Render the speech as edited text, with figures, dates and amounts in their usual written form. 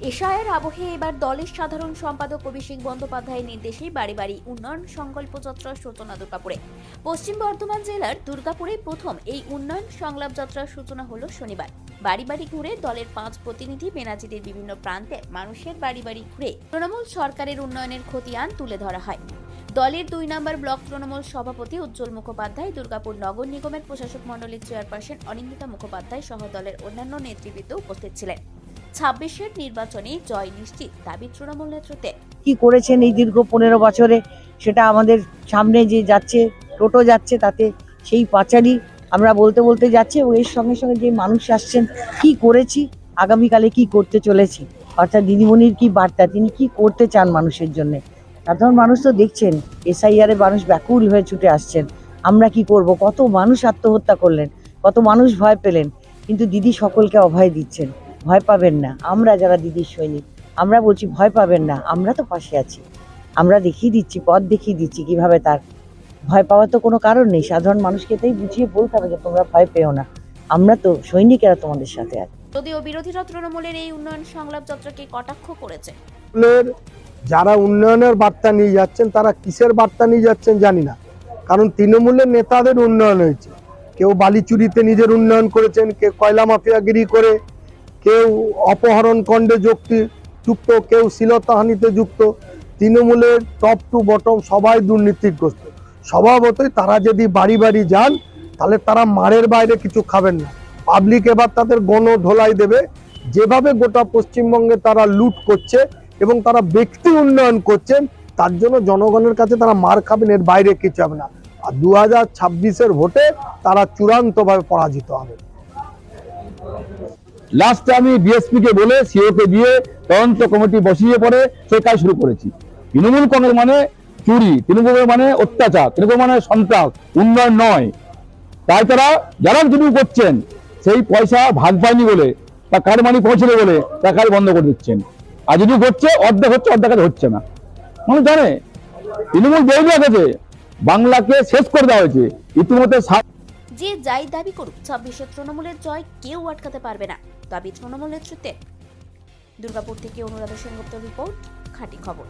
এশায়ের আবহে এবার দলের সাধারণ সম্পাদক অভিষেক বন্দ্যোপাধ্যায়ের নির্দেশে বাড়ি বাড়ি উন্নয়ন সংকল্প যাত্রার সূচনা দুর্গাপুরে। পশ্চিম বর্ধমান জেলার দুর্গাপুরে প্রথম এই উন্নয়ন সংলাপ যাত্রার সূচনা হলো শনিবার। বাড়ি বাড়ি ঘুরে দলের 5 প্রতিনিধি বেনাচিদের বিভিন্ন প্রান্তে মানুষের বাড়ি বাড়ি ঘুরে তৃণমূল সরকারের উন্নয়নের খতিয়ান তুলে ধরা হয়। দলের 2 নম্বর ব্লক তৃণমূল সভাপতি উজ্জ্বল মুখোপাধ্যায়, দুর্গাপুর নগর নিগমের প্রশাসক মণ্ডলীর চেয়ারপারসন অনিন্দিতা মুখোপাধ্যায় সহ দলের অন্যান্য নেতৃবৃন্দ উপস্থিত ছিলেন। 26-এর নির্বাচনে জয় নিশ্চিত দাবি তৃণমূল নেতৃত্বে। কি করেছেন এই দীর্ঘ 15 বছরে সেটা আমাদের সামনে যে যাচ্ছে, টোটো যাচ্ছে, তাতে সেই পাঁচালি আমরা বলতে বলতে যাচ্ছি এবং এর সঙ্গে সঙ্গে যে মানুষ আসছেন কি করেছি, আগামীকালে কি করতে চলেছি, অর্থাৎ দিদিমণির কি বার্তা, তিনি কি করতে চান মানুষের জন্য। সাধারণ মানুষ তো দেখছেন, এসআইআরে মানুষ ব্যাকুল হয়ে ছুটে আসছেন। আমরা কি করব, কত মানুষ আত্মহত্যা করলেন, কত মানুষ ভয় পেলেন, কিন্তু দিদি সকলকে অভয় দিচ্ছেন। ভয় পাবেন না, আমরা যারা দিদির সৈনিক আমরা বলছি ভয় পাবেন না, আমরা তো পাশে আছি। আমরা দেখিয়ে দিচ্ছি, পথ দেখিয়ে দিচ্ছি কিভাবে। তার ভয় পাওয়ার তো কোনো কারণ নেই। সাধারণ মানুষকে তাই বুঝিয়ে বলতে হবে যে তোমরা ভয় পেও না, আমরা তো সৈনিকেরা তোমাদের সাথে আছি। যদিও বিরোধীরা তৃণমূলের এই উন্নয়ন সংলাপ যাত্রাকে কটাক্ষ করেছে। যারা উন্নয়নের বার্তা নিয়ে যাচ্ছেন তারা কিসের বার্তা নিয়ে যাচ্ছেন জানি না, কারণ তৃণমূলের নেতাদের উন্নয়ন হয়েছে। কেউ বালি চুরিতে নিজের উন্নয়ন করেছেন, কেউ কয়লা মাফিয়াগিরি করে, কেউ অপহরণ কাণ্ডে যুক্ত, কেউ শ্লীলতাহানিতে যুক্ত। তৃণমূলের টপ টু বটম সবাই দুর্নীতিগ্রস্ত। স্বভাবতই তারা যদি বাড়ি বাড়ি যান তাহলে তারা মারের বাইরে কিছু খাবেন না। পাবলিক এবার তাদের গণ ঢোলাই দেবে। যেভাবে গোটা পশ্চিমবঙ্গে তারা লুট করছে এবং তারা ব্যক্তি উন্নয়ন করছেন, তার জন্য জনগণের কাছে তারা মার খাবেন, এর বাইরে কিছু হবে না। আর 2026-এর ভোটে তারা চূড়ান্তভাবে পরাজিত হবে। লাস্টে আমি ডিএসপি কে বলে সিওকে দিয়ে তদন্ত কমিটি বসিয়ে পড়ে সেই কাজ শুরু করেছি। তৃণমূল কংগ্রেস মানে চুরি, তৃণমূল মানে অত্যাচার, তৃণমূল মানে সন্ত্রাস, উন্নয়ন নয়। তাই তারা যারা তৃণমূল করছেন সেই পয়সা ভাগ পায়নি বলে বা কার মানি পৌঁছলে বলে টাকায় বন্ধ করে দিচ্ছেন। আর যদি হচ্ছে অর্ধেক হচ্ছে, অর্ধেক হচ্ছে না। মানুষ জানে তৃণমূল বই গেছে, বাংলাকে শেষ করে দেওয়া হয়েছে ইতিমধ্যে। যে যাই দাবি করুক, 26-এ তৃণমূলের জয় কেউ আটকাতে পারবে না, দাবি তৃণমূল নেতৃত্বে। দুর্গাপুর থেকে অনুরাধা সেনগুপ্তর রিপোর্ট, খাঁটি খবর।